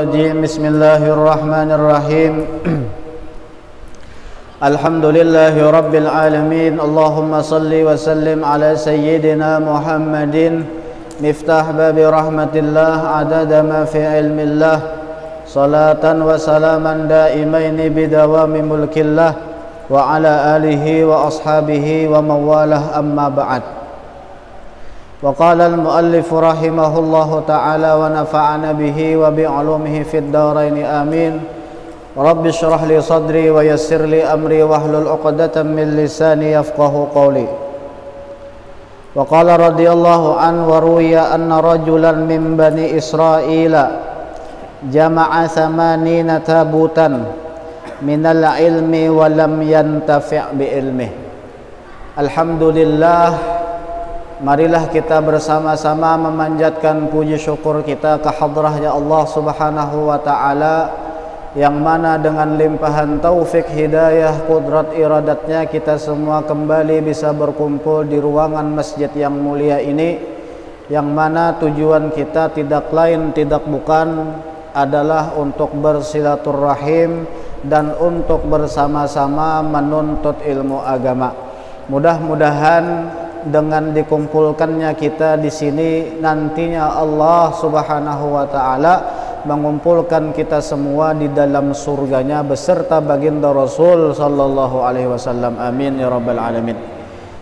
بسم الله الرحمن الرحيم الحمد لله رب العالمين اللهم صل وسلم على سيدنا محمد مفتاح باب رحمة الله عدد ما في علم الله صلاة وسلاما دائمين بدوام ملك الله وعلى آله وأصحابه ومن والاه أما بعد. وقال المؤلف رحمه الله تعالى ونفعنا به وبعلومه في الدارين آمين. رب اشرح لي صدري ويسر لي أمري واحلل عقدة من لساني يفقه قولي. وقال رضي الله عنه وروي أن رجلا من بني إسرائيل جمع 80 تابوتا من العلم ولم ينتفع بعلمه. Alhamdulillah, marilah kita bersama-sama memanjatkan puji syukur kita ke hadrahnya Allah Subhanahu wa ta'ala, yang mana dengan limpahan taufik, hidayah, kudrat, iradatnya kita semua kembali bisa berkumpul di ruangan masjid yang mulia ini, yang mana tujuan kita tidak lain tidak bukan adalah untuk bersilaturahim dan untuk bersama-sama menuntut ilmu agama. Mudah-mudahan dengan dikumpulkannya kita di sini, nantinya Allah Subhanahu wa ta'ala mengumpulkan kita semua di dalam surganya beserta baginda Rasul sallallahu alaihi wasallam. Amin ya rabbal alamin.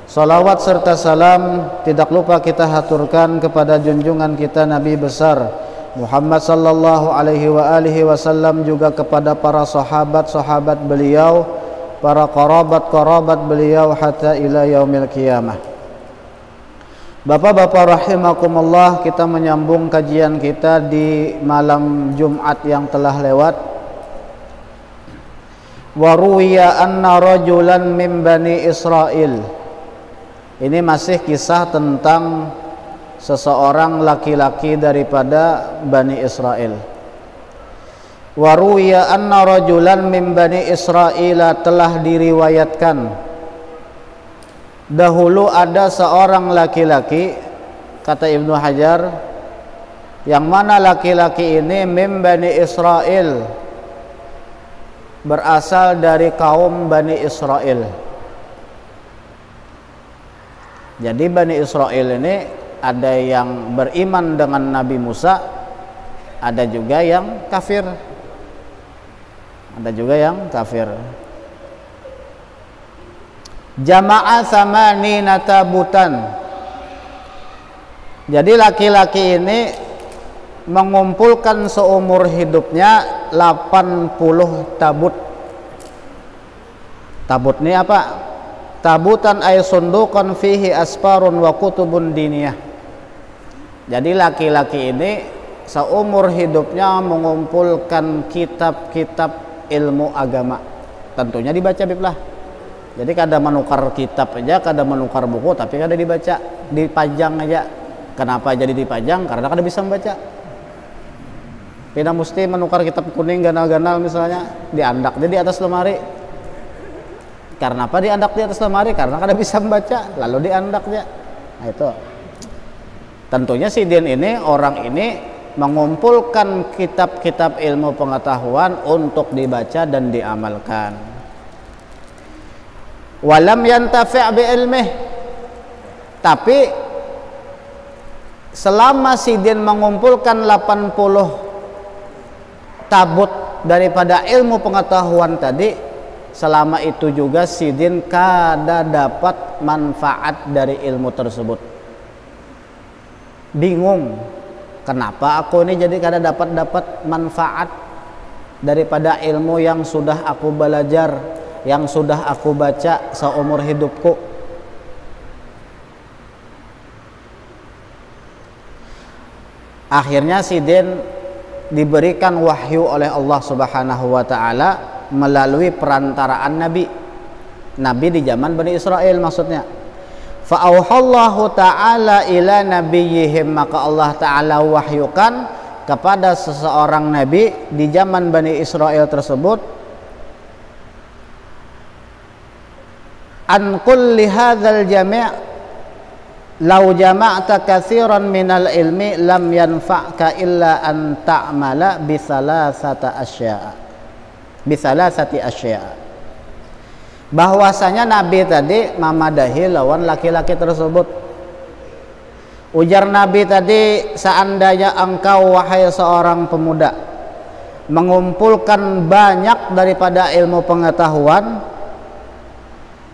Salawat serta salam tidak lupa kita haturkan kepada junjungan kita Nabi besar Muhammad sallallahu alaihi wa alihi wasallam, juga kepada para sahabat-sahabat beliau, para kerabat-kerabat beliau hatta ila yaumil qiyamah. Bapak-bapak rahimakumullah, kita menyambung kajian kita di malam Jumat yang telah lewat. Wa ruwiya anna rajulan min bani Israil. Ini masih kisah tentang seseorang laki-laki daripada Bani Israel. Wa ruwiya anna rajulan min bani Israil, telah diriwayatkan dahulu ada seorang laki-laki, kata Ibnu Hajar, yang mana laki-laki ini min Bani Israel, berasal dari kaum Bani Israel. Jadi Bani Israel ini ada yang beriman dengan Nabi Musa, ada juga yang kafir. Ada juga yang kafir. Jama'a thamanina tabutan. Jadi laki-laki ini mengumpulkan seumur hidupnya 80 tabut. Tabut ini apa? Tabutan ay sundukan fihi asparun wa kutubun diniyah. Jadi laki-laki ini seumur hidupnya mengumpulkan kitab-kitab ilmu agama. Tentunya dibaca biblah. Jadi kada menukar kitab aja, kada menukar buku, tapi kada dibaca, dipajang aja. Kenapa jadi dipajang? Karena kada bisa membaca. Tidak mesti menukar kitab kuning ganal-ganal misalnya, diandak dia di atas lemari. Karena apa diandak di atas lemari? Karena kada bisa membaca, lalu diandak dia. Nah itu. Tentunya si Din ini, orang ini mengumpulkan kitab-kitab ilmu pengetahuan untuk dibaca dan diamalkan. Walam yantafi' bi ilmih, tapi selama si Din mengumpulkan 80 tabut daripada ilmu pengetahuan tadi, selama itu juga si Din kada dapat manfaat dari ilmu tersebut. Bingung, kenapa aku ini jadi kada dapat manfaat daripada ilmu yang sudah aku belajar, yang sudah aku baca seumur hidupku. Akhirnya si Din diberikan wahyu oleh Allah Subhanahu wa ta'ala melalui perantaraan Nabi di zaman Bani Israel maksudnya. Fa'auhallahu ta'ala ila nabiyihim, maka Allah ta'ala wahyukan kepada seseorang nabi di zaman Bani Israel tersebut, an kulli hadzal jami', lau jama'ta katsiran minal ilmi lam yanfa'ka illa an ta'mala bi salasati asya'a. Bahwasanya Nabi tadi mamadahi lawan laki-laki tersebut. Ujar Nabi tadi, seandainya engkau wahai seorang pemuda mengumpulkan banyak daripada ilmu pengetahuan,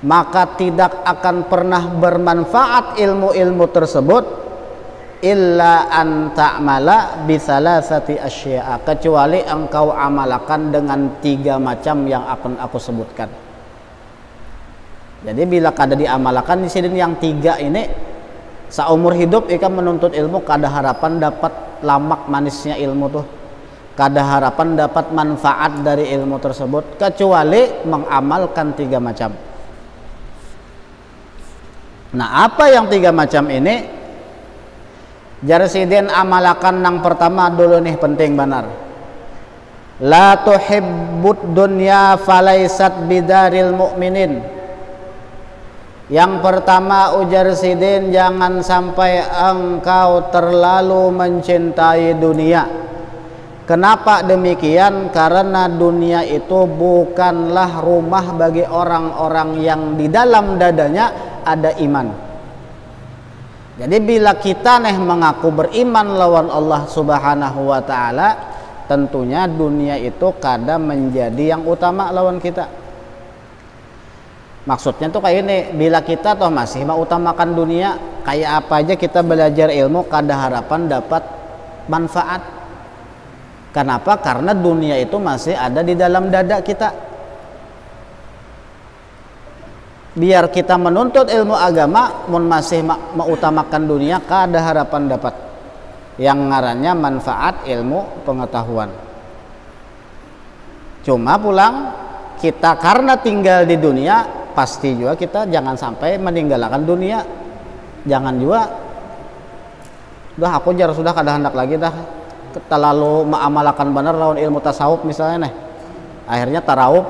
maka tidak akan pernah bermanfaat ilmu-ilmu tersebut illa an ta'mala bi salasati asya'a, kecuali engkau amalkan dengan 3 macam yang akan aku sebutkan. Jadi bila kada diamalkan di sini yang 3 ini, seumur hidup ikan menuntut ilmu kada harapan dapat lamak manisnya ilmu tuh, kada harapan dapat manfaat dari ilmu tersebut, kecuali mengamalkan 3 macam. Nah, apa yang 3 macam ini? Jarsidin amalakan yang pertama dulu nih, penting benar. La tuhibbud dunya falaisat bidaril mu'minin. Yang pertama ujar Sidin, jangan sampai engkau terlalu mencintai dunia. Kenapa demikian? Karena dunia itu bukanlah rumah bagi orang-orang yang di dalam dadanya ada iman. Jadi bila kita mengaku beriman lawan Allah Subhanahu wa ta'ala, tentunya dunia itu kadang menjadi yang utama lawan kita. Maksudnya tuh kayak ini, bila kita toh masih mengutamakan dunia, kayak apa aja kita belajar ilmu kada harapan dapat manfaat. Kenapa? Karena dunia itu masih ada di dalam dada kita. Biar kita menuntut ilmu agama, mun masih mengutamakan dunia, kada harapan dapat yang ngarannya manfaat ilmu pengetahuan. Cuma pulang kita karena tinggal di dunia, pasti juga kita jangan sampai meninggalkan dunia. Jangan juga udah aku jar sudah kada hendak lagi dah terlalu mengamalkan benar lawan ilmu tasawuf misalnya akhirnya tarawuf,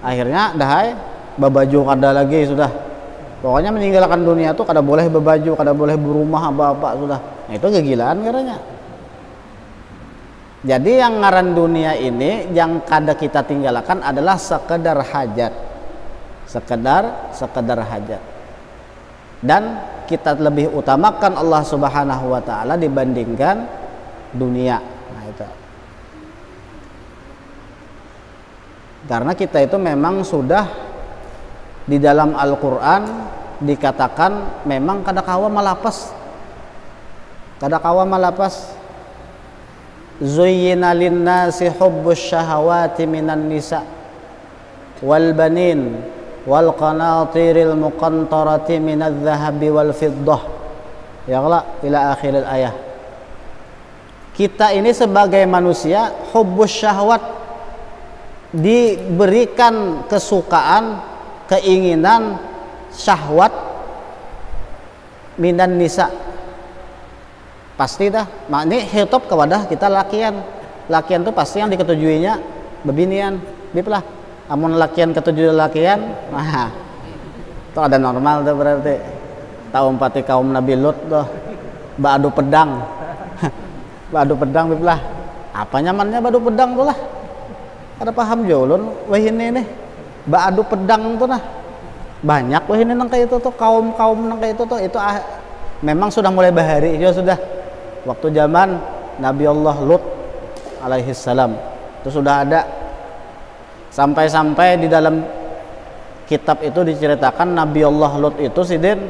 akhirnya dahai babaju kada lagi sudah. Pokoknya meninggalkan dunia tuh kada boleh babaju, kada boleh berumah apa-apa sudah. Nah, itu kegilaan karena. Jadi yang ngaran dunia ini yang kada kita tinggalkan adalah sekedar hajat. Sekedar hajat. Dan kita lebih utamakan Allah Subhanahu wa ta'ala dibandingkan dunia. Nah, itu. Karena kita itu memang sudah di dalam Al-Qur'an dikatakan memang kada kawa malapas. Kada kawa malapas. Zuyyina linnasi hubbus syahawati minan nisa wal banin wal qanatiril muqantarati minadz zahabi wal fiddah, ya Allah, ila akhiril ayah. Kita ini sebagai manusia hubbus syahwat, diberikan kesukaan, keinginan, syahwat minan nisa. Pasti dah, ini hitop kepada kita lakian tuh pasti yang diketujuinya bebinian, biplah. Amun lakian ketujuh lakian, nah itu ada normal tuh berarti. Tahu empati kaum Nabi Lut tuh, badu pedang, badu pedang biplah. Apa nyamannya badu pedang tuh lah? Ada paham jolun, wah ini nih, badu pedang tuh nah, banyak wah ini nang kayak itu tuh kaum nang kayak itu tuh memang sudah mulai bahari juga sudah. Waktu zaman Nabi Allah Lut alaihi salam itu sudah ada, sampai-sampai di dalam kitab itu diceritakan Nabi Allah Lut itu Sidin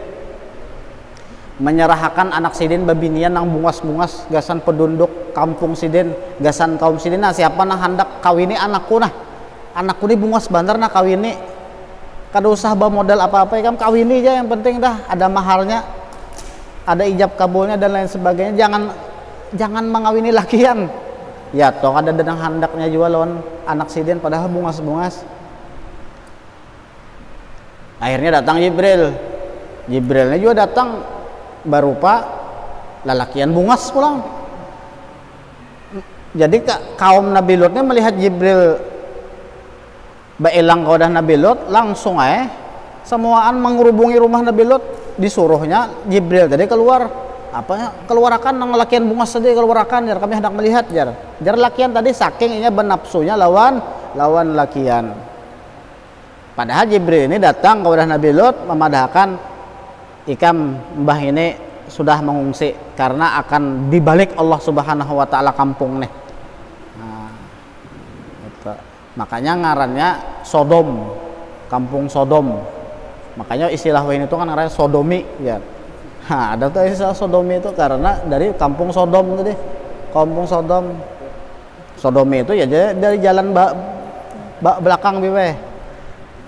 menyerahkan anak Sidin babinian nang bungas-bungas gasan penduduk kampung Sidin, gasan kaum Sidin. Nah, siapa nah hendak kawini anakku ini bungas bandar nah kawini, kada usah bawa modal apa-apa ya, kawini aja yang penting dah ada maharnya, ada ijab kabulnya dan lain sebagainya. Jangan mengawini lakian. Ya toh ada dan handaknya juga lawan anak Sidin padahal bungas-bungas. Akhirnya datang Jibrilnya juga datang berupa lalakian bungas pulang. Jadi kaum Nabi Lutnya melihat Jibril bailang kaudah Nabi Lut, langsung semuaan mengerubungi rumah Nabi Lut, disuruhnya Jibril tadi keluar, keluarakan nang lakian bungas tadi, keluarakan jar kami hendak melihat jar lakian tadi saking inya benapsunya lawan lakian. Padahal Jibril ini datang kepada Nabi Lut memadahkan ikam mbah ini sudah mengungsi karena akan dibalik Allah Subhanahu wa taala kampung nih. Nah, itu. Makanya ngarannya Sodom, kampung Sodom. Makanya istilah ini itu kan ngarannya sodomi ya. Nah, ada tuh istilah sodomi itu karena dari kampung Sodom tadi. Kampung Sodom. Sodomi itu ya dari jalan belakang biwe.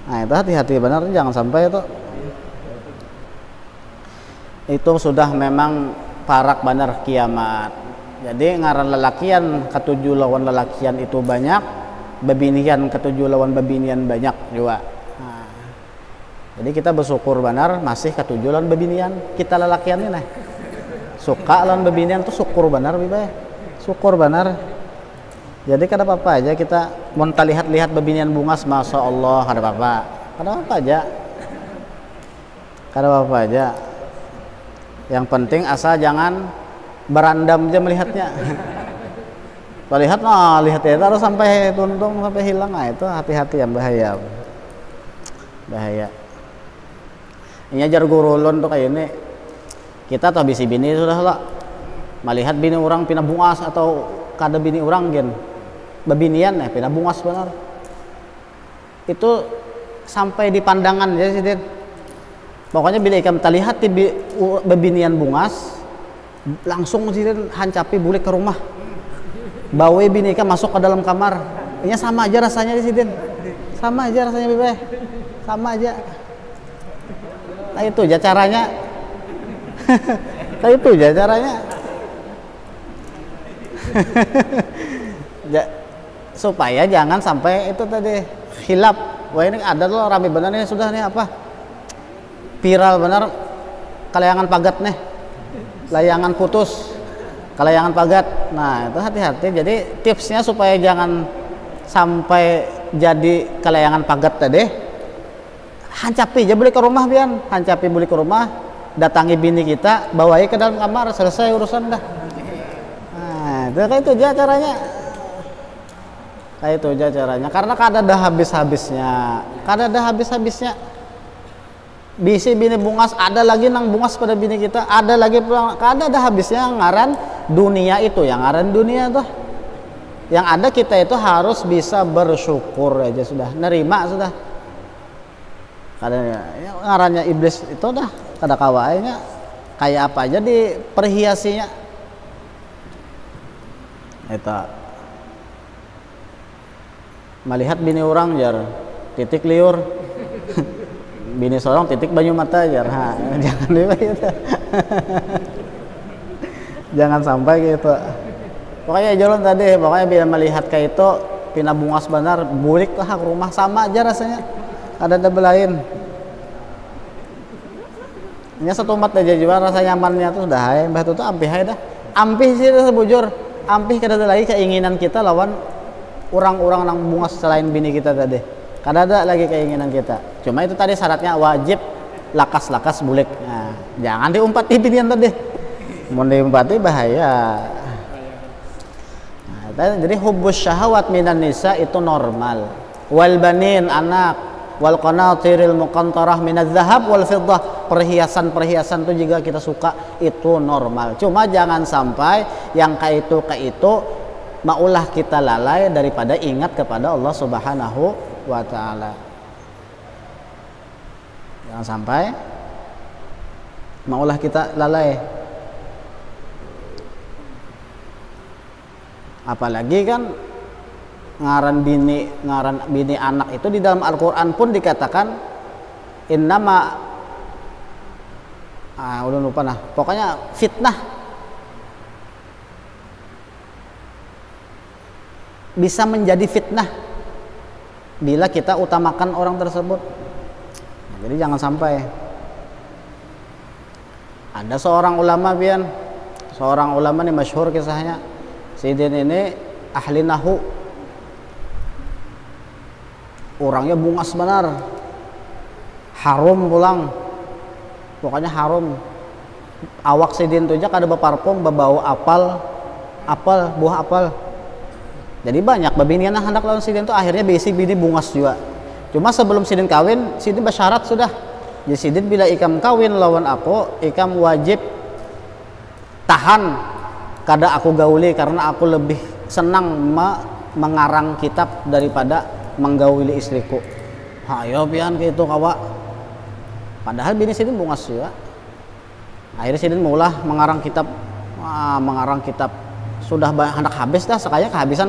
Nah, itu hati-hati benar jangan sampai itu sudah memang parak benar kiamat. Jadi ngaran lelakian ketujuh lawan lelakian itu banyak, bebinian ketujuh lawan bebinian banyak juga. Nah, jadi kita bersyukur benar masih ketujuh lawan bebinian kita lelakian ini. Suka lawan bebinian tuh syukur benar bibe. Syukur benar. Jadi kada apa-apa aja kita mau lihat bebinian bungas, masya Allah kada apa-apa. Kada apa aja. Kada apa-apa aja. Yang penting asal jangan berandam aja melihatnya. Melihat lihat ya terus sampai tuntung sampai hilang, nah itu hati-hati yang bahaya. Ini ajar guru ulun tuh kayak ini. Kita tuh bisi bini sudah lah. Melihat bini orang pindah bungas atau kada bini orang gen. Bebinian pindah bungas benar. Itu sampai di pandangan ya sih. Pokoknya bila ikam terlihat bebinian bungas, langsung sidin hancapi bulik ke rumah. Bawa bini ikam masuk ke dalam kamar. Ini sama aja rasanya di sidin. Sama aja rasanya bebe. Sama aja. Nah itu aja caranya. Nah itu aja caranya. Supaya jangan sampai itu tadi khilaf. Wah ini ada loh rame benar nih sudah nih apa? Viral benar kelayangan pagat nih, layangan putus, kelayangan pagat. Nah itu hati-hati. Jadi tipsnya supaya jangan sampai jadi kelayangan pagat tadi, hancapi aja beli ke rumah pian, hancapi beli ke rumah, datangi bini kita, bawai ke dalam kamar, selesai urusan dah. Nah itu aja caranya. Kayak itu aja caranya. Karena kada ada habis-habisnya. Bisi bini bungas, ada lagi nang bungas pada bini kita, ada lagi pulang, kada ada habisnya. Ngaran dunia itu, yang ngaran dunia tuh. Yang ada kita itu harus bisa bersyukur aja sudah, nerima sudah. Kada ya, ngarannya iblis itu dah, kada kawainya kayak apa aja diperhiasinya. Itu. Melihat bini orang jar titik liur. Bini sorong titik banyu mata jar. Jangan gitu. Jangan sampai gitu. Pokoknya jalan tadi, pokoknya bila melihat kayak itu pindah bungas benar, bulik lah ke rumah sama aja rasanya. Ada lain. Ini satu umat aja juga rasa nyamannya tuh dah mbah itu tuh ampih dah. Ampih sih sebujur. Ampih kada ada lagi keinginan kita lawan orang-orang nang bungas selain bini kita tadi. Kada ada lagi keinginan kita. Cuma itu tadi syaratnya wajib lakas-lakas bulik. Nah, jangan diumpati binian tadi. Mau diumpati bahaya. Nah, jadi hubbus syahawat minan nisa itu normal. Wal banin anak, wal qanatiril muqantarah minadz zahab wal fiddah, perhiasan-perhiasan itu juga kita suka, itu normal. Cuma jangan sampai yang kayak itu maulah kita lalai daripada ingat kepada Allah Subhanahu wa ta'ala. Jangan sampai maulah kita lalai. Apalagi kan ngaran bini anak itu di dalam Al-Qur'an pun dikatakan innama udah lupa nah. Pokoknya fitnah. Bisa menjadi fitnah bila kita utamakan orang tersebut. Nah, jadi jangan sampai. Ada seorang ulama nih masyhur kisahnya. Sidin ini ahli nahu, orangnya bungas benar, harum pulang, pokoknya harum. Awak sidin tuh aja kada beparfum, berbau apal, buah apal. Jadi banyak babinian hendak lawan sidin tuh akhirnya basic bini bungas juga. Cuma sebelum sidin kawin, sidin bersyarat sudah. Jadi sidin bila ikam kawin lawan aku, ikam wajib tahan kada aku gauli karena aku lebih senang mengarang kitab daripada menggauli istriku. Hayo pian gitu kawa. Padahal bini sidin bungas juga. Akhirnya sidin mulai mengarang kitab. Sudah hendak habis dah, sekaya kehabisan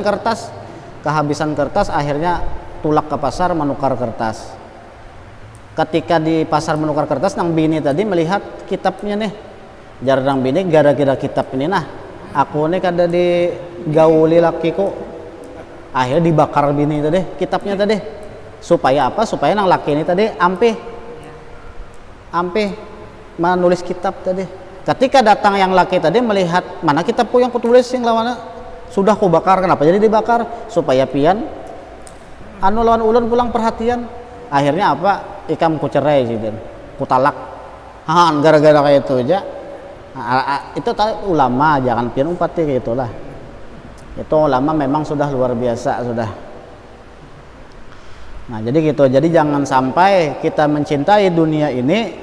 kertas akhirnya tulak ke pasar menukar kertas. Ketika di pasar menukar kertas, nang bini tadi melihat kitabnya nih, jarang bini gara-gara kitab ini nah aku nih kada digauli lakiku, akhirnya dibakar bini tadi kitabnya tadi. Supaya apa? Supaya nang laki ini tadi ampih menulis kitab tadi. Ketika datang yang laki tadi melihat mana kitabku yang kutulis yang lawan sudah ku bakar, kenapa jadi dibakar? Supaya pian anu lawan ulun pulang perhatian. Akhirnya apa? Ikam ku cerai sidin, ku talak. Gara-gara kayak itu aja. Itu ulama, jangan pian umpati kayak itulah. Itu ulama memang sudah luar biasa sudah. Nah, jadi gitu. Jadi jangan sampai kita mencintai dunia ini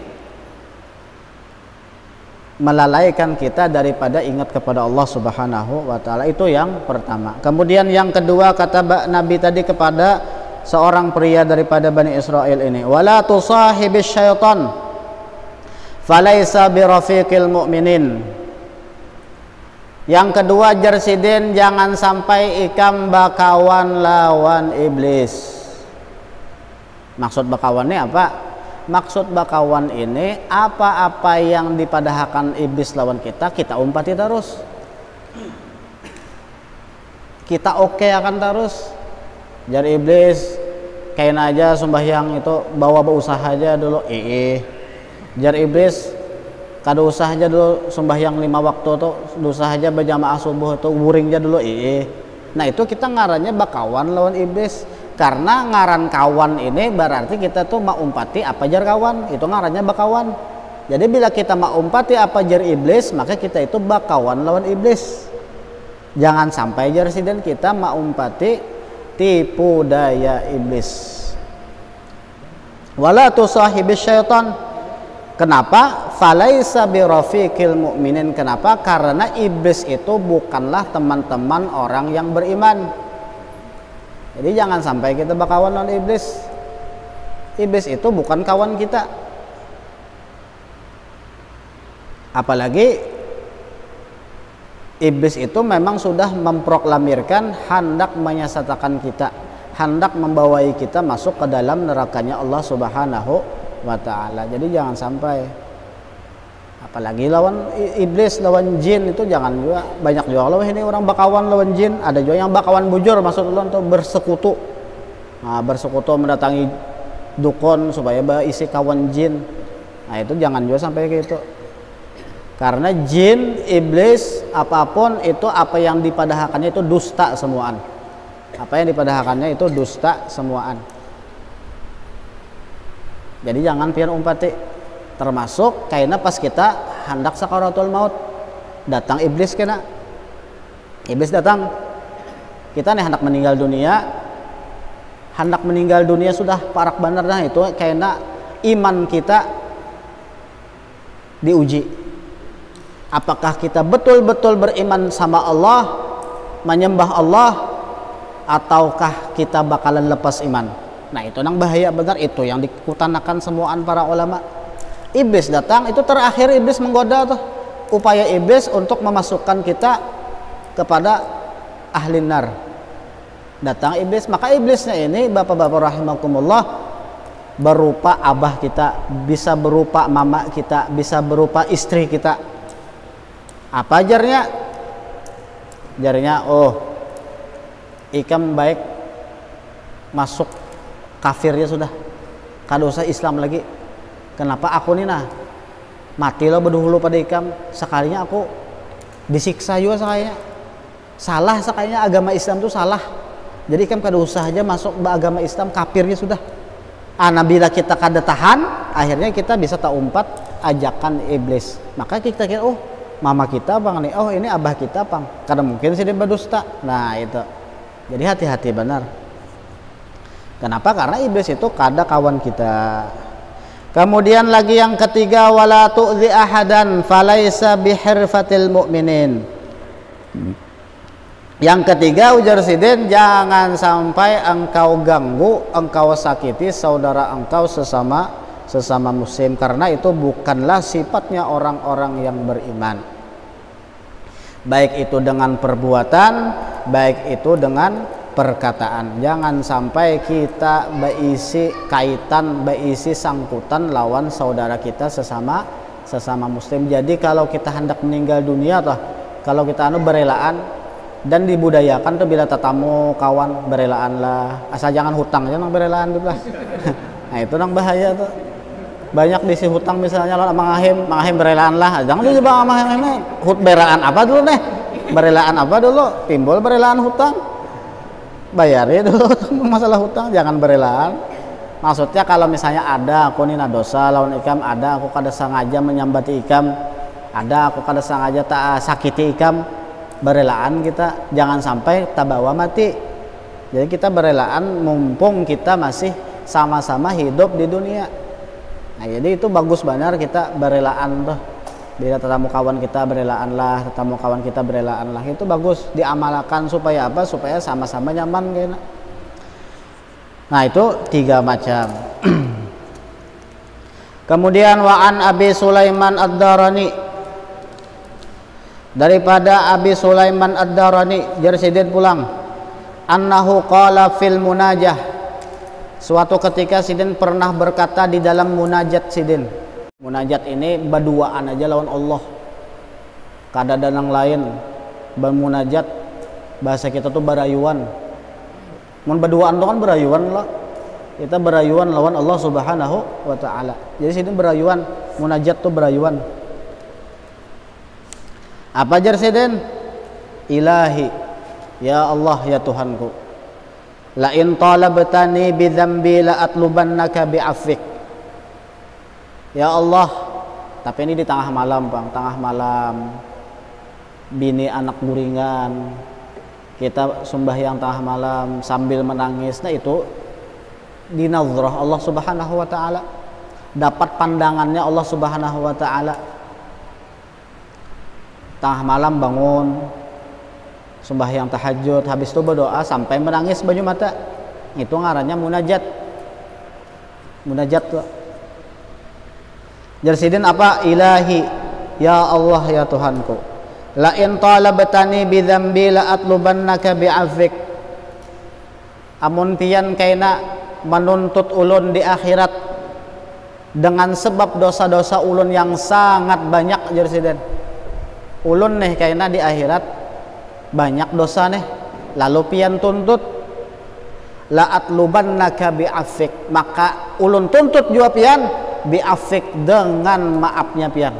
melalaikan kita daripada ingat kepada Allah Subhanahu wa taala. Itu yang pertama. Kemudian yang kedua kata Nabi tadi kepada seorang pria daripada Bani Israel ini, wala tusahibis syaitan falaisa birafiqil mu'minin. Yang kedua jersidin, jangan sampai ikam bakawan lawan iblis. Maksud bakawan ini apa? Maksud bakawan ini apa-apa yang dipadahkan iblis lawan kita umpati terus. Kita oke akan terus. Jar iblis kain aja sembahyang itu bawa usaha aja dulu. Jar iblis kada usah aja dulu sembahyang 5 waktu tuh, usah aja berjamaah subuh tuh wuring aja dulu. Nah itu kita ngarannya bakawan lawan iblis. Karena ngaran kawan ini berarti kita tuh mau umpati apa jar kawan, itu ngarannya bakawan. Jadi bila kita mau umpati apa jar iblis, maka kita itu bakawan lawan iblis. Jangan sampai jar sidin kita mau umpati tipu daya iblis. Wala tusahibis syaitan. Kenapa? Falaisa birafiqil mu'minin. Kenapa? Karena iblis itu bukanlah teman-teman orang yang beriman. Jadi jangan sampai kita bakawan lawan iblis. Iblis itu bukan kawan kita. Apalagi iblis itu memang sudah memproklamirkan hendak menyesatkan kita, hendak membawai kita masuk ke dalam nerakanya Allah Subhanahu wa taala. Jadi jangan sampai. Apalagi lawan iblis, lawan jin itu jangan juga. Banyak juga loh ini orang bakawan lawan jin. Ada juga yang bakawan bujur, maksud Allah untuk bersekutu. Nah, bersekutu mendatangi dukun supaya isi kawan jin. Nah itu jangan juga sampai kayak gitu. Karena jin, iblis, apapun itu apa yang dipadahkannya itu dusta semuaan. Apa yang dipadahkannya itu dusta semuaan. Jadi jangan pian umpati. Termasuk kayaknya pas kita hendak sakaratul maut, datang iblis kena. Iblis datang. Kita nih hendak meninggal dunia sudah parak bener dah itu kayaknya iman kita diuji. Apakah kita betul-betul beriman sama Allah, menyembah Allah, ataukah kita bakalan lepas iman? Nah itu yang bahaya benar, itu yang dikutanakan semuaan para ulama. Iblis datang, itu terakhir iblis menggoda tuh. Upaya iblis untuk memasukkan kita kepada ahli nar. Datang iblis, maka iblisnya ini bapak-bapak rahimakumullah berupa abah kita, bisa berupa mama kita, bisa berupa istri kita. Apa jarnya? Jarnya, oh ikam baik masuk kafirnya sudah, kada usah Islam lagi. Kenapa aku nih nah matilah berdahulu pada ikam, sekalinya aku disiksa juga sekalinya. Salah sekalinya agama Islam itu salah. Jadi ikam kada usah aja masuk agama Islam, kafirnya sudah. Bila kita kada tahan, akhirnya kita bisa tak umpat ajakan iblis. Maka kita kira, oh mama kita bang nih, oh ini abah kita bang. Karena mungkin sih dia berdusta. Nah itu. Jadi hati-hati benar. Kenapa? Karena iblis itu kada kawan kita. Kemudian lagi yang ketiga, wala tu'zi ahadan falaisa bihirfatil mu'minin. Yang ketiga ujar Sidin, jangan sampai engkau ganggu, engkau sakiti saudara engkau sesama muslim, karena itu bukanlah sifatnya orang-orang yang beriman. Baik itu dengan perbuatan, baik itu dengan perkataan. Jangan sampai kita berisi kaitan, berisi sangkutan lawan saudara kita sesama muslim. Jadi kalau kita hendak meninggal dunia toh, kalau kita berelaan dan dibudayakan tuh bila tatamu kawan berelaan lah, asal jangan hutang aja nang berelaan tuh lah. Nah itu nang bahaya tuh, banyak diisi hutang misalnya lo mangahim berelaan lah, jangan tuh bang mangahim berelaan apa dulu nih, berelaan apa dulu timbul berelaan hutang, bayarin dulu masalah hutang, jangan berelaan. Maksudnya kalau misalnya ada aku nih dosa lawan ikam, ada aku kada sengaja menyambati ikam, ada aku kada sengaja tak sakiti ikam, berelaan kita jangan sampai tabawa mati. Jadi kita berelaan mumpung kita masih sama-sama hidup di dunia. Nah jadi itu bagus benar kita berelaan tuh. Bila tetamu kawan kita berelaan lah, tetamu kawan kita berelaan lah, itu bagus diamalkan supaya apa? Supaya sama-sama nyaman kayaknya. Nah itu 3 macam. Kemudian wa'an Abi Sulaiman Ad-Darani, daripada Abi Sulaiman Ad-Darani Sidin pulang, annahu qala fil munajah, suatu ketika Sidin pernah berkata di dalam munajat Sidin. Munajat ini berduaan aja lawan Allah, kada ada yang lain. Bermunajat bahasa kita tuh berayuan. Mun berduaan tuh kan berayuan lah, kita berayuan lawan Allah Subhanahu wa ta'ala. Jadi Sidin berayuan, munajat tuh berayuan. Apa jar Sidin? Ilahi, ya Allah ya Tuhanku, la in talabtani bi dzambi la atlubannaka bi afwik. Ya Allah, tapi ini di tengah malam bang, tengah malam, bini anak guringan, kita sembahyang tengah malam sambil menangis. Nah itu di nazrah Allah Subhanahu wa ta'ala, dapat pandangannya Allah Subhanahu wa ta'ala. Tengah malam bangun, sembahyang tahajud, habis itu berdoa sampai menangis baju mata, itu ngarannya munajat. Munajat tuh. Jar Sidin apa? Ilahi, ya Allah ya Tuhanku, la in talabtani bi dzambi la atlubannaka bi afwik. Amun pian kaina menuntut ulun di akhirat dengan sebab dosa-dosa ulun yang sangat banyak. Jar Sidin, ulun nih kaina di akhirat banyak dosa nih, lalu pian tuntut la atlubannaka bi afwik, maka ulun tuntut jua pian bi afwik, dengan maafnya pian.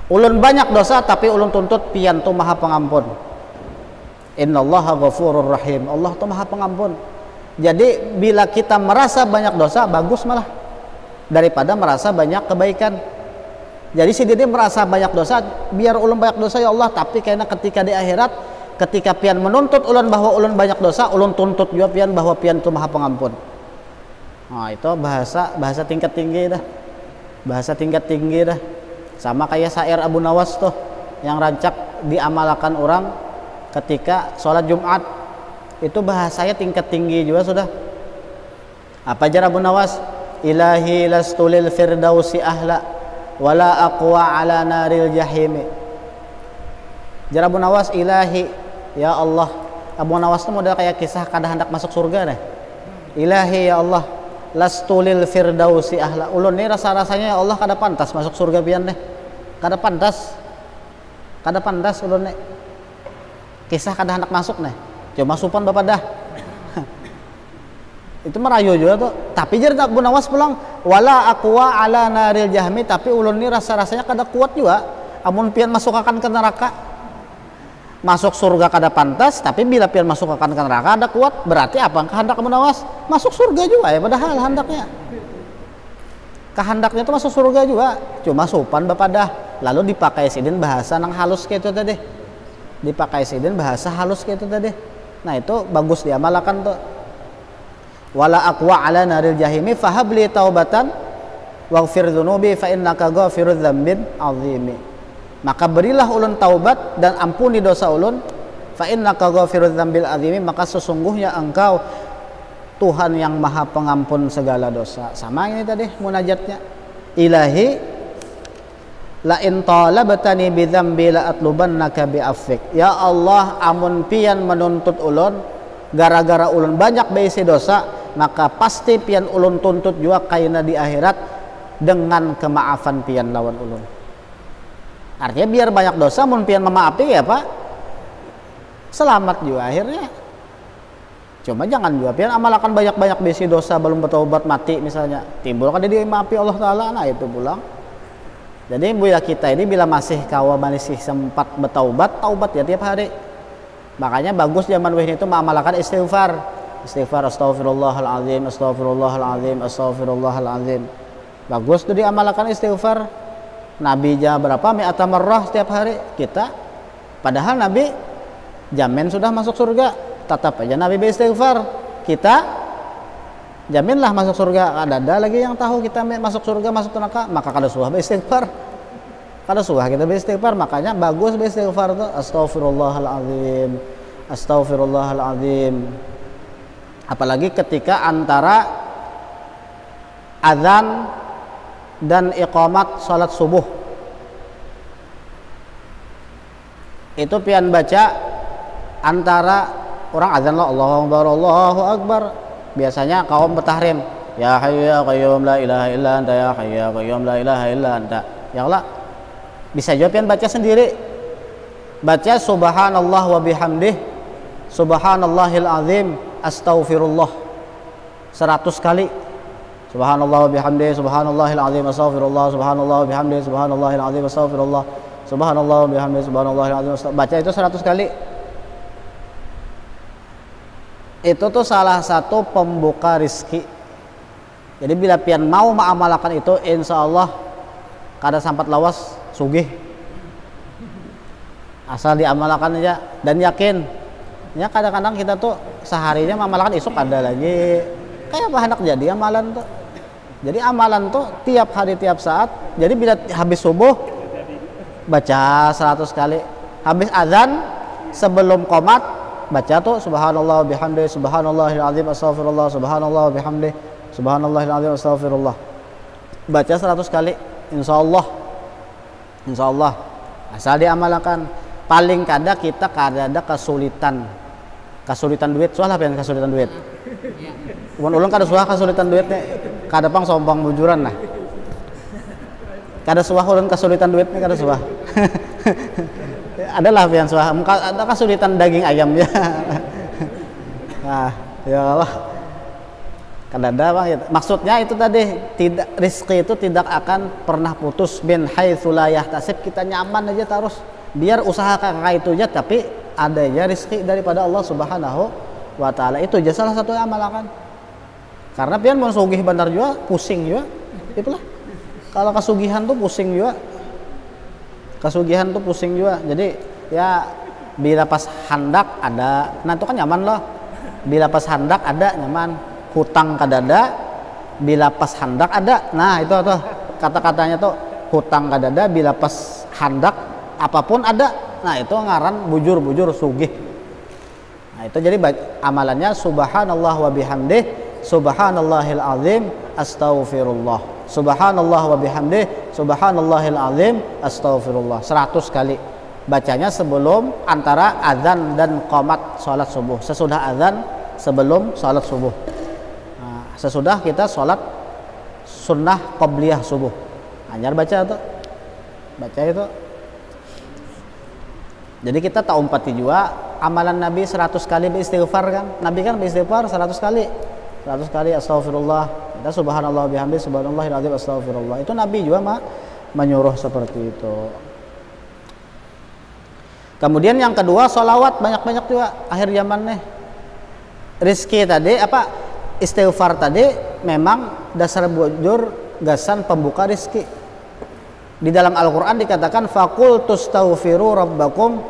Ulun banyak dosa tapi ulun tuntut pian tuh maha pengampun. Innallaha ghafurur rahim, Allah tuh maha pengampun. Jadi bila kita merasa banyak dosa, bagus malah daripada merasa banyak kebaikan. Jadi si Didi merasa banyak dosa, biar ulun banyak dosa ya Allah, tapi karena ketika di akhirat, ketika pian menuntut ulun bahwa ulun banyak dosa, ulun tuntut juga pian bahwa pian itu maha pengampun. Nah itu bahasa tingkat tinggi dah, bahasa tingkat tinggi dah. Sama kayak syair Abu Nawas tuh, yang rancak diamalkan orang ketika sholat Jumat, itu bahasanya tingkat tinggi juga sudah. Apa jar Abu Nawas? Ilahi lastulil firdausi ahla wala aqwa ala naril jahimi. Jar Abu Nawas, ilahi ya Allah. Abu Nawas itu model kayak kisah kada hendak masuk surga deh. Ilahi ya Allah, lastulil firdausi ahla, ulun ini rasa-rasanya ya Allah kada pantas masuk surga pian deh, kada pantas ulun nih kisah kada hendak masuk nih, cuma supan bapak dah. Itu merayu juga tuh. Tapi jar Abu Nawas pulang, wala aqwa ala naril jahmi, tapi ulun ini rasa-rasanya kada kuat juga amun pian masuk akan ke neraka. masuk surga kada pantas, tapi bila pian masuk akan neraka ada kuat, berarti apa kehendak menawas masuk surga juga ya, padahal hendaknya kehendaknya itu masuk surga juga, cuma sopan bapadah, lalu dipakai sidin bahasa nang halus kayak itu tadi, dipakai sidin bahasa halus kayak itu tadi. Nah itu bagus diamalkan tuh. Wala aqwa ala naril jahimi fahabli taubatan waghfir dzunubi fa innaka ghafirudz dzambin azimi. Maka berilah ulun taubat dan ampuni dosa ulun, fa innaka ghafirudz dzambil azimi, maka sesungguhnya engkau Tuhan yang maha pengampun segala dosa. Sama ini tadi munajatnya, ilahi la in talabtani bi dzambi la atlubannaka bi afwik. Ya Allah, amun pian menuntut ulun gara-gara ulun banyak beisi dosa, maka pasti pian ulun tuntut juga kaina di akhirat dengan kemaafan pian lawan ulun. Artinya biar banyak dosa mun pian memaafi ya Pak, selamat juga akhirnya. Cuma jangan juga pian amalkan banyak-banyak besi dosa belum bertaubat mati misalnya, timbul kan dia maafi Allah Ta'ala, nah itu pulang. Jadi bila kita ini bila masih masih sempat bertaubat, taubat ya tiap hari. Makanya bagus zaman wahini itu mengamalkan istighfar. Istighfar astaghfirullahaladzim, astaghfirullahaladzim, astaghfirullahaladzim. Bagus tuh diamalkan istighfar. Nabi aja berapa mi'ata marrah setiap hari kita, padahal Nabi jamin sudah masuk surga, tetap aja Nabi beristighfar, kita jaminlah masuk surga. Ada lagi yang tahu kita masuk surga masuk neraka, maka kada suah beristighfar, kada suah kita beristighfar. Makanya bagus beristighfar tuh, astaghfirullahaladzim, astaghfirullahaladzim. Apalagi ketika antara azan dan iqamat salat subuh, itu pian baca antara orang azan lah Allahu Akbar, biasanya kaum bertahrim ya hayyu ya qayyum la ilaha illa anta, ya hayyu ya qayyum la ilaha illa anta. Ya Allah, bisa juga pian baca sendiri, baca subhanallah wa bihamdih subhanallahil azim astaghfirullah 100 kali. Subhanallah wa bihamdihi subhanallahil azim astaghfirullah, subhanallah wa bihamdihi subhanallahil azim astaghfirullah, subhanallah wa bihamdihi subhanallahil azim astaghfirullah. Baca itu 100 kali. Itu tuh salah satu pembuka rizki. Jadi bila pian mau mengamalkan itu, insya Allah kada sampat lawas sugih. Asal diamalkan aja dan yakin. Ya kadang-kadang kita tuh seharinya mengamalkan, esok ada lagi. Kayak apa hendak jadi amalan tuh. Jadi amalan tuh tiap hari tiap saat. Jadi bila habis subuh baca 100 kali, habis azan sebelum qomat baca tuh subhanallah bihamdi subhanallahil azim astaghfirullah, subhanallah bihamdi subhanallahil azim astaghfirullah. Baca 100 kali, insyaallah. Insyaallah asal diamalkan. Paling kada kita kada ada kesulitan duit, soalnya apa yang kesulitan duit? Ulun kada suah kesulitan duitnya, kada pang sombong bujuran lah. Kada suah ulun kesulitan duitnya, kada suah. Adalah pian suah, ada kesulitan daging ayam ya. Nah, ya Allah. Kada ada bang. Maksudnya itu tadi, tidak rezeki itu tidak akan pernah putus bin haitsu la yahtasib. Kita nyaman aja terus. Biar usaha kakak itu aja, tapi ada aja rezeki daripada Allah Subhanahu wa Ta'ala. Itu aja salah satu amalkan. Karena pian mau sugih bandar juga pusing juga, itulah. Kalau kasugihan tuh pusing juga, kasugihan tuh pusing juga. Jadi ya bila pas handak ada, nah itu kan nyaman loh. Bila pas handak ada nyaman, hutang kadada. Bila pas handak ada, nah itu tuh kata-katanya tuh hutang kadada. Bila pas handak apapun ada, nah itu ngaran bujur sugih. Nah itu jadi amalannya subhanallah wa bihamdih subhanallahil azim astaghfirullah, subhanallah wa bihamdih subhanallahil azim astaghfirullah 100 kali. Bacanya sebelum antara azan dan qomat salat subuh, sesudah azan sebelum salat subuh. Nah, sesudah kita salat sunnah qabliyah subuh, anjar baca tuh, baca itu. Jadi kita tak umpati juga amalan Nabi 100 kali beristighfar kan. Nabi kan beristighfar 100 kali. 100 kali astagfirullah. Kita subhanallah bihamdi subhanallahil azim astagfirullah. Itu Nabi juga menyuruh seperti itu. Kemudian yang kedua sholawat banyak-banyak juga akhir zaman nih. Rizki tadi istighfar tadi memang dasar bujur gasan pembuka rizki. Di dalam Al-Quran dikatakan faqul tustaghfiru rabbakum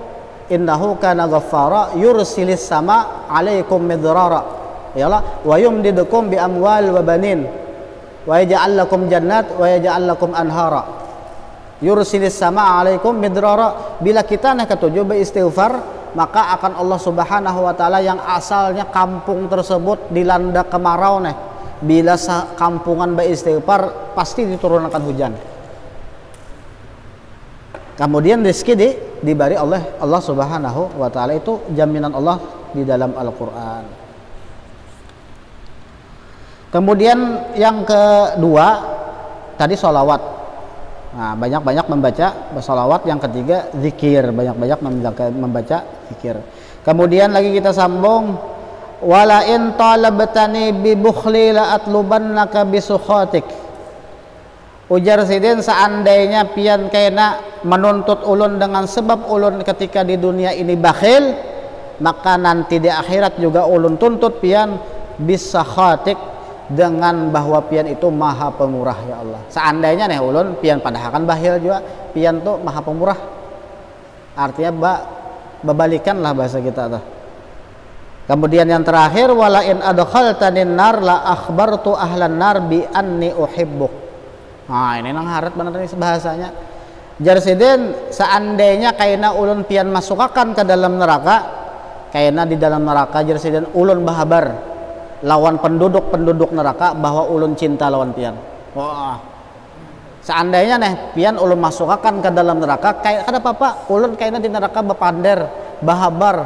innahu kana ghaffara yursilis sama alaikum midrara yalah wa yumdidukum bi amwal wa banin wa yaj'al lakum jannat wa yaj'al lakum anhara. Yursilis sama alaikum midrara. Bila kita nak ketujuh beristighfar, maka akan Allah Subhanahu wa taala yang asalnya kampung tersebut dilanda kemarau nih. Bila kampungan beristighfar pasti diturunkan hujan. Kemudian rezeki diberi oleh Allah Subhanahu wa taala, itu jaminan Allah di dalam Al-Qur'an. Kemudian yang kedua tadi sholawat. Nah, banyak-banyak membaca sholawat. Yang ketiga zikir, banyak-banyak membaca zikir. Kemudian lagi kita sambung wala in talabtani bi bukhli la atlubannaka bi sukhatik. Ujar sidin seandainya pian kaina menuntut ulun dengan sebab ulun ketika di dunia ini bakhil, maka nanti di akhirat juga ulun tuntut pian bisakhatik, dengan bahwa pian itu maha pemurah ya Allah. Seandainya nih ulun pian padahal kan bakhil juga, pian tuh maha pemurah. Artinya bebalikanlah bahasa kita tuh. Kemudian yang terakhir wala in adkhaltanin nar la akhbartu ahlan nar bi anni uhibbuk. Nah, ini nang harat bener nih bahasanya. Jarsidin seandainya kaina ulun pian masukakan ke dalam neraka, kaina di dalam neraka jarsidin ulun bahabar lawan penduduk neraka bahwa ulun cinta lawan pian. Wah. Seandainya nih pian ulun masukakan ke dalam neraka, kayak ada apa ulun kayaknya di neraka bepander, bahabar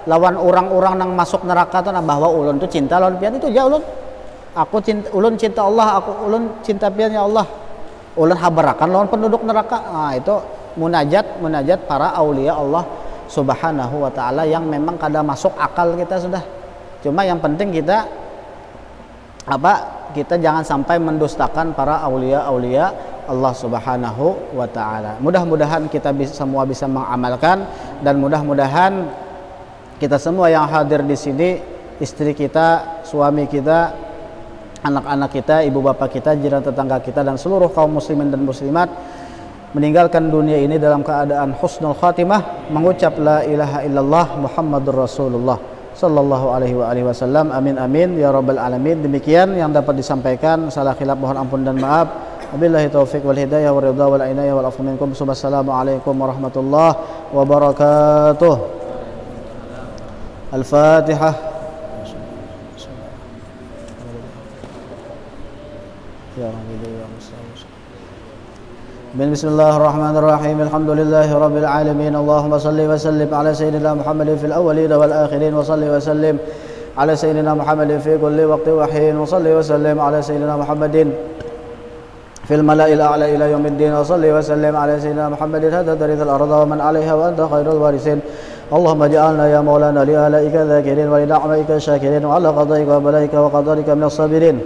lawan orang-orang nang masuk neraka tuh nah bahwa ulun tuh cinta lawan pian itu ya ulun. Ulun cinta Allah, ulun cinta pian ya Allah. Ulun habarakan lawan penduduk neraka. Nah, itu munajat para aulia Allah Subhanahu wa taala yang memang kada masuk akal kita sudah. Cuma yang penting kita jangan sampai mendustakan para aulia Allah Subhanahu wa taala. Mudah-mudahan kita semua bisa mengamalkan, dan mudah-mudahan kita semua yang hadir di sini, istri kita, suami kita, anak-anak kita, ibu bapak kita, jiran tetangga kita, dan seluruh kaum muslimin dan muslimat meninggalkan dunia ini dalam keadaan husnul khatimah, mengucap la ilaha illallah Muhammadur Rasulullah sallallahu alaihi wasallam. Amin amin ya rabbal alamin. Demikian yang dapat disampaikan, salah khilaf mohon ampun dan maaf. Wabillahi taufik wal hidayah wal ridha wal inayah wal afwu minkum. Wassalamualaikum warahmatullahi wabarakatuh. Al-Fatihah. Ya Bismillahirrahmanirrahim. Alhamdulillahi rabbil alamin. Allahumma salli wa sallim ala sayyidina Muhammadin fil awwalin wal akhirin, wa salli wa sallim ala sayyidina Muhammadin fi kulli waqtin wa hin, wa salli wa sallim ala sayyidina Muhammadin fil mala'il a'la ila yaumiddin, wa salli wa sallim ala sayyidina Muhammadin hatta tarithal arda wa man 'alayha wa anta khairul warisin. Allahumma ja'alna ya maulana li alaika dhakirin wa li ni'maika syakirin wa ala qadaika wa balaika wa qadarika minas sabirin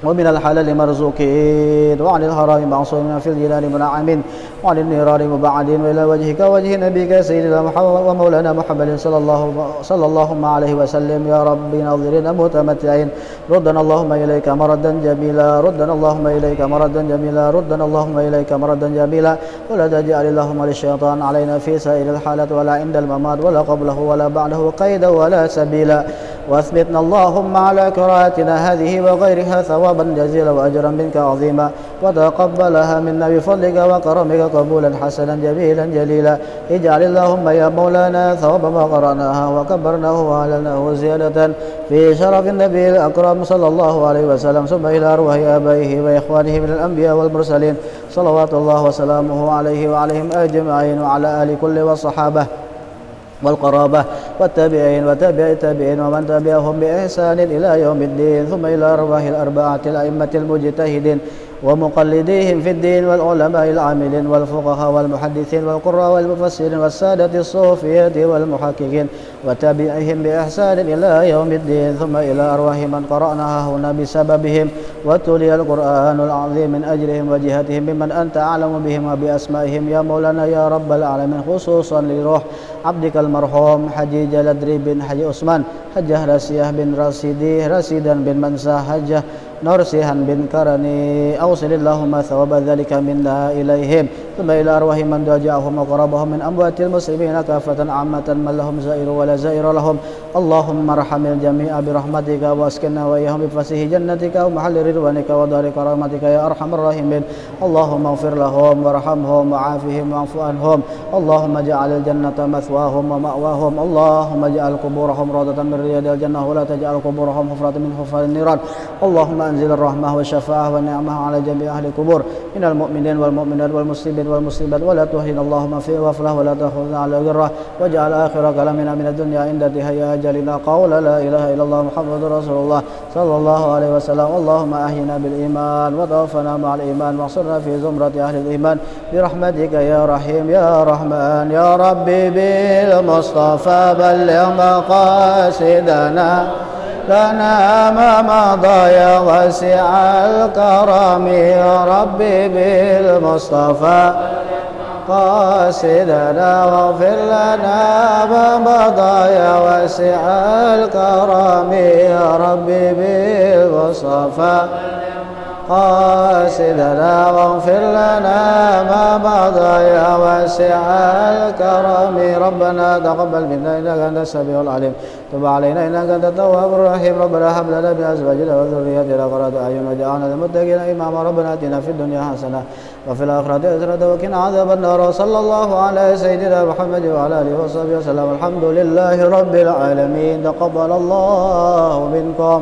ومن الحلال مرزوقين وعن الحرام معصومين في الجنان منعمين وعن النيران مبعدين وإلى وجهك وجه نبيك سيدنا محمد ومولانا محمد صلى الله عليه وسلم. يا رب ناظرين متمتعين ردنا اللهم إليك مردا جميلا، ردنا اللهم إليك مردا جميلا، ردنا اللهم إليك مردا جميلا، ولا تجعل اللهم للشيطان علينا في سائر الحالات ولا عند الممات ولا قبله ولا بعده قيدا ولا سبيلا، واثبتنا اللهم على قراءتنا هذه وغيرها ثوابا جزيلا وأجرا منك عظيما، وتقبلها منا بفضلك وكرمك قبولا حسنا جميلا جليلا. اجعل اللهم يا مولانا ثواب ما قرأناها وكبرناه وعلناه زيادة في شرف النبي الأكرم صلى الله عليه وسلم، ثم إلى أرواح آبائه وإخوانه من الأنبياء والمرسلين صلوات الله وسلامه عليه وعليهم أجمعين، وعلى آل كل والصحابة والقرابة والتابعين وتابع التابعين ومن تبعهم بإحسان إلى يوم الدين، ثم إلى أرواح الأربعة الأئمة المجتهدين ومقلديهم في الدين والعلماء العاملين والفقهاء والمحدثين والقراء والمفسرين والسادة الصوفية والمحققين وتابعهم بإحسان إلى يوم الدين ثم إلى أرواح من قرأناها هنا بسببهم وتلي القرآن العظيم من أجلهم وجهتهم بمن أنت أعلم بهم وبأسمائهم يا مولانا يا رب العالمين خصوصا لروح عبدك المرحوم حجي جلدري بن حجي عثمان حجة راسية بن راسيدي راسيدا بن منسى حجة نرسيها بن كرني أوصل اللهم ثواب ذلك منا إليهم ثم إلى أرواح من دجاهم وقربهم من أموات المسلمين كافة عامة من لهم زائر ولا زائر لهم اللهم ارحم الجميع برحمتك واسكننا وإياهم بفسح جنتك ومحل رضوانك ودار كرامتك يا أرحم الراحمين اللهم اغفر لهم وارحمهم وعافهم واعف عنهم اللهم اجعل الجنة مثواهم ومأواهم اللهم اجعل قبورهم روضة من رياض الجنة ولا تجعل قبورهم حفرة من حفر النيران اللهم أنزل الرحمة والشفاعة والنعمة على جميع أهل القبور من المؤمنين والمؤمنات والمسلمين والمسلمات ولا تهلنا اللهم في غفلة ولا تأخذنا على غرة واجعل آخر كلامنا من الدنيا عند انتهاء أجلنا قول لا إله إلا الله محمد رسول الله صلى الله عليه وسلم اللهم أحينا بالإيمان وتوفنا مع الإيمان واحشرنا في زمرة أهل الإيمان برحمتك يا رحيم يا رحمن يا ربي بالمصطفى بلغ مقاصدنا لنا ما مضى يا واسع الكرم يا ربي بالمصطفى قاصدنا واغفر لنا ما مضى يا واسع الكرم يا ربي بالمصطفى قاصدنا واغفر لنا ما مضى يا واسع الكرم ربنا تقبل منا انك انت السميع العليم تب علينا انك انت التواب الرحيم ربنا هب لنا من ازواجنا وذرياتنا قرة اعين واجعلنا للمتقين اماما ربنا اتنا في الدنيا حسنه وفي الاخره حسنه وقنا عذاب النار صلى الله على سيدنا محمد وعلى اله وصحبه وسلم الحمد لله رب العالمين تقبل الله منكم.